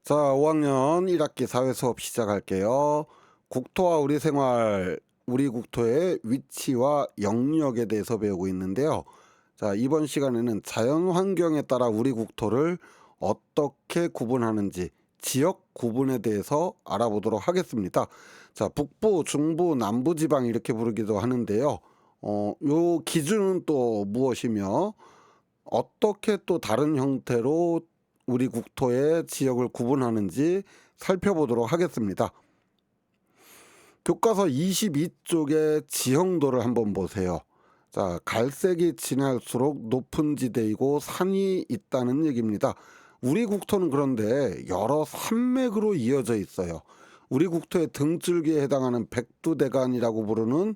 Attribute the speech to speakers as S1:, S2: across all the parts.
S1: 자, 5학년 1학기 사회 수업 시작할게요. 국토와 우리 생활, 우리 국토의 위치와 영역에 대해서 배우고 있는데요. 자, 이번 시간에는 자연 환경에 따라 우리 국토를 어떻게 구분하는지 지역 구분에 대해서 알아보도록 하겠습니다. 자, 북부, 중부, 남부 지방 이렇게 부르기도 하는데요. 요 기준은 또 무엇이며 어떻게 또 다른 형태로 우리 국토의 지역을 구분하는지 살펴보도록 하겠습니다. 교과서 22쪽의 지형도를 한번 보세요. 자, 갈색이 진할수록 높은 지대이고 산이 있다는 얘기입니다. 우리 국토는 그런데 여러 산맥으로 이어져 있어요. 우리 국토의 등줄기에 해당하는 백두대간이라고 부르는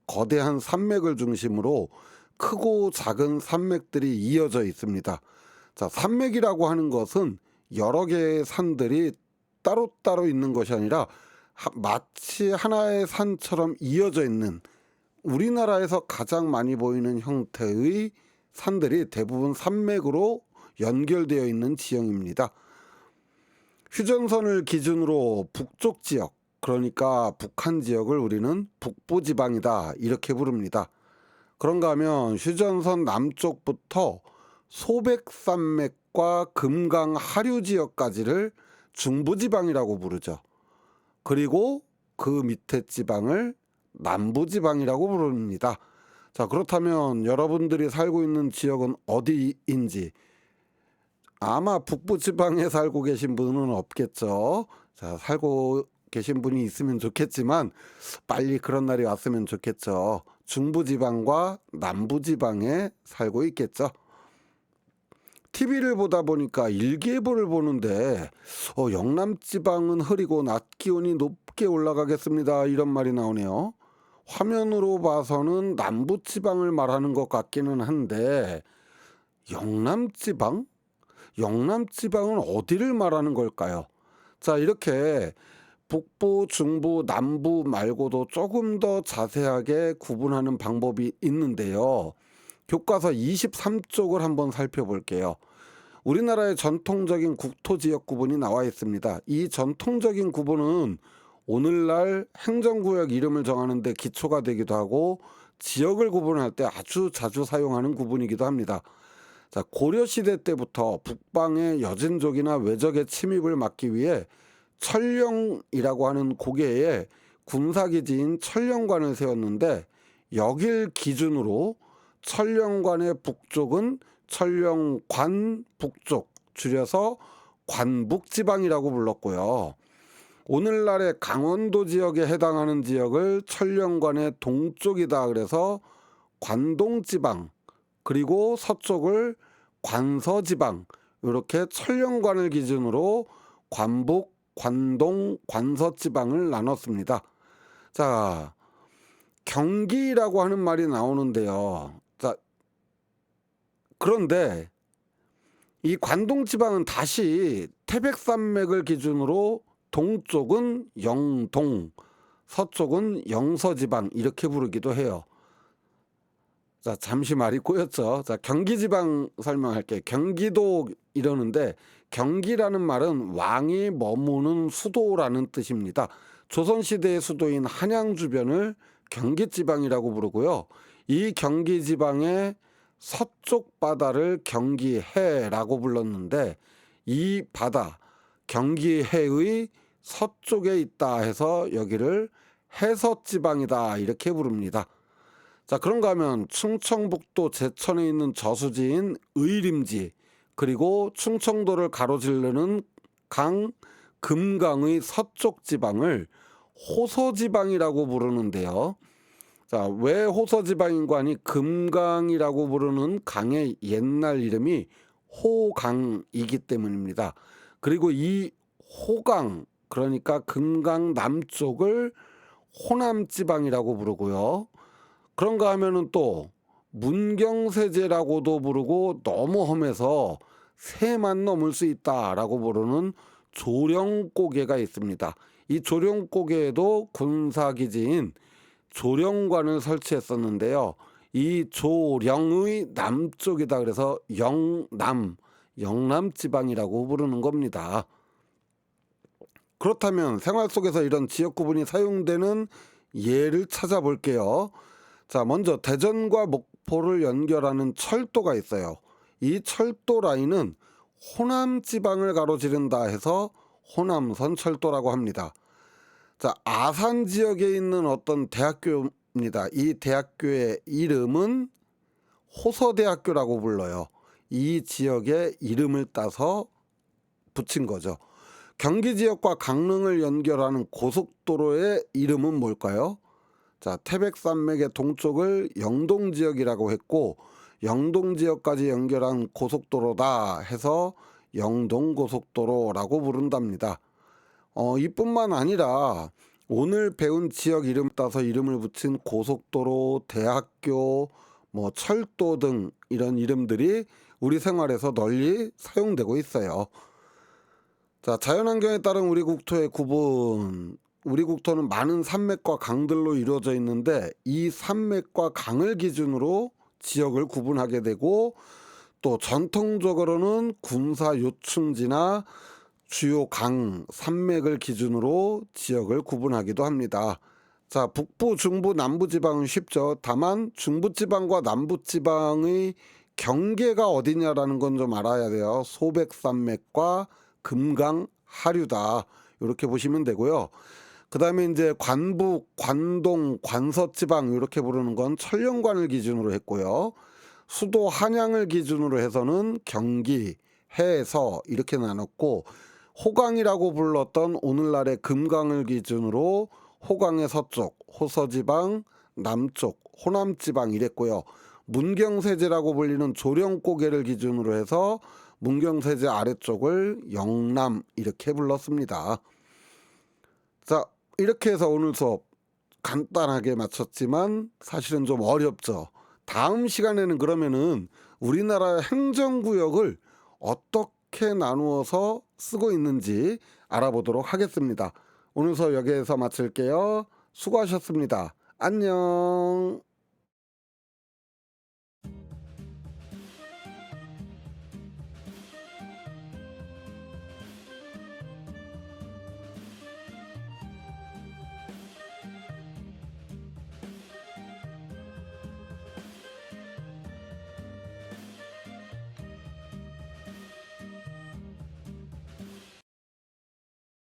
S1: 거대한 산맥을 중심으로 크고 작은 산맥들이 이어져 있습니다. 자, 산맥이라고 하는 것은 여러 개의 산들이 따로따로 있는 것이 아니라 마치 하나의 산처럼 이어져 있는, 우리나라에서 가장 많이 보이는 형태의 산들이 대부분 산맥으로 연결되어 있는 지형입니다. 휴전선을 기준으로 북쪽 지역, 그러니까 북한 지역을 우리는 북부지방이다 이렇게 부릅니다. 그런가 하면 휴전선 남쪽부터 소백산맥과 금강 하류 지역까지를 중부지방이라고 부르죠. 그리고 그 밑에 지방을 남부지방이라고 부릅니다. 자, 그렇다면 여러분들이 살고 있는 지역은 어디인지, 아마 북부지방에 살고 계신 분은 없겠죠. 자, 살고 계신 분이 있으면 좋겠지만 빨리 그런 날이 왔으면 좋겠죠. 중부지방과 남부지방에 살고 있겠죠. TV를 보다 보니까 일기예보를 보는데 영남지방은 흐리고 낮 기온이 높게 올라가겠습니다 이런 말이 나오네요. 화면으로 봐서는 남부지방을 말하는 것 같기는 한데 영남지방? 영남지방은 어디를 말하는 걸까요? 자, 이렇게 북부, 중부, 남부 말고도 조금 더 자세하게 구분하는 방법이 있는데요. 교과서 23쪽을 한번 살펴볼게요. 우리나라의 전통적인 국토지역 구분이 나와 있습니다. 이 전통적인 구분은 오늘날 행정구역 이름을 정하는 데 기초가 되기도 하고 지역을 구분할 때 아주 자주 사용하는 구분이기도 합니다. 자, 고려시대 때부터 북방의 여진족이나 외적의 침입을 막기 위해 천령이라고 하는 고개에 군사기지인 천령관을 세웠는데, 여길 기준으로 천령관의 북쪽은 천령관 북쪽, 줄여서 관북지방이라고 불렀고요. 오늘날의 강원도 지역에 해당하는 지역을 천령관의 동쪽이다 그래서 관동지방, 그리고 서쪽을 관서지방, 이렇게 천령관을 기준으로 관북, 관동, 관서지방을 나눴습니다. 자, 경기라고 하는 말이 나오는데요. 자, 그런데 이 관동지방은 다시 태백산맥을 기준으로 동쪽은 영동, 서쪽은 영서지방 이렇게 부르기도 해요. 자, 잠시 말이 꼬였죠. 자, 경기지방 설명할게요. 경기도 이러는데 경기라는 말은 왕이 머무는 수도라는 뜻입니다. 조선시대의 수도인 한양 주변을 경기지방이라고 부르고요. 이 경기지방의 서쪽 바다를 경기해라고 불렀는데, 이 바다 경기해의 서쪽에 있다 해서 여기를 해서지방이다 이렇게 부릅니다. 자, 그런가 하면 충청북도 제천에 있는 저수지인 의림지, 그리고 충청도를 가로지르는 강 금강의 서쪽 지방을 호서지방이라고 부르는데요. 자, 왜 호서지방인가 하니 금강이라고 부르는 강의 옛날 이름이 호강이기 때문입니다. 그리고 이 호강, 그러니까 금강 남쪽을 호남지방이라고 부르고요. 그런가 하면은 또 문경세제라고도 부르고 너무 험해서 새만 넘을 수 있다라고 부르는 조령고개가 있습니다. 이 조령고개에도 군사기지인 조령관을 설치했었는데요. 이 조령의 남쪽이다 그래서 영남, 영남지방이라고 부르는 겁니다. 그렇다면 생활 속에서 이런 지역 구분이 사용되는 예를 찾아볼게요. 자, 먼저 대전과 목포를 연결하는 철도가 있어요. 이 철도 라인은 호남 지방을 가로지른다 해서 호남선 철도라고 합니다. 자, 아산 지역에 있는 어떤 대학교입니다. 이 대학교의 이름은 호서대학교라고 불러요. 이 지역의 이름을 따서 붙인 거죠. 경기 지역과 강릉을 연결하는 고속도로의 이름은 뭘까요? 자, 태백산맥의 동쪽을 영동 지역이라고 했고, 영동 지역까지 연결한 고속도로다 해서 영동고속도로라고 부른답니다. 이뿐만 아니라 오늘 배운 지역 이름 따서 이름을 붙인 고속도로, 대학교, 뭐 철도 등 이런 이름들이 우리 생활에서 널리 사용되고 있어요. 자, 자연환경에 따른 우리 국토의 구분. 우리 국토는 많은 산맥과 강들로 이루어져 있는데 이 산맥과 강을 기준으로 지역을 구분하게 되고, 또 전통적으로는 군사 요충지나 주요 강, 산맥을 기준으로 지역을 구분하기도 합니다. 자, 북부, 중부, 남부지방은 쉽죠. 다만 중부지방과 남부지방의 경계가 어디냐라는 건 좀 알아야 돼요. 소백산맥과 금강, 하류다. 이렇게 보시면 되고요. 그 다음에 이제 관북, 관동, 관서지방 이렇게 부르는 건 천령관을 기준으로 했고요. 수도 한양을 기준으로 해서는 경기, 해서 이렇게 나눴고, 호강이라고 불렀던 오늘날의 금강을 기준으로 호강의 서쪽, 호서지방, 남쪽, 호남지방 이랬고요. 문경세제라고 불리는 조령고개를 기준으로 해서 문경세제 아래쪽을 영남 이렇게 불렀습니다. 자, 이렇게 해서 오늘 수업 간단하게 마쳤지만 사실은 좀 어렵죠. 다음 시간에는 그러면은 우리나라 행정구역을 어떻게 나누어서 쓰고 있는지 알아보도록 하겠습니다. 오늘 수업 여기에서 마칠게요. 수고하셨습니다. 안녕.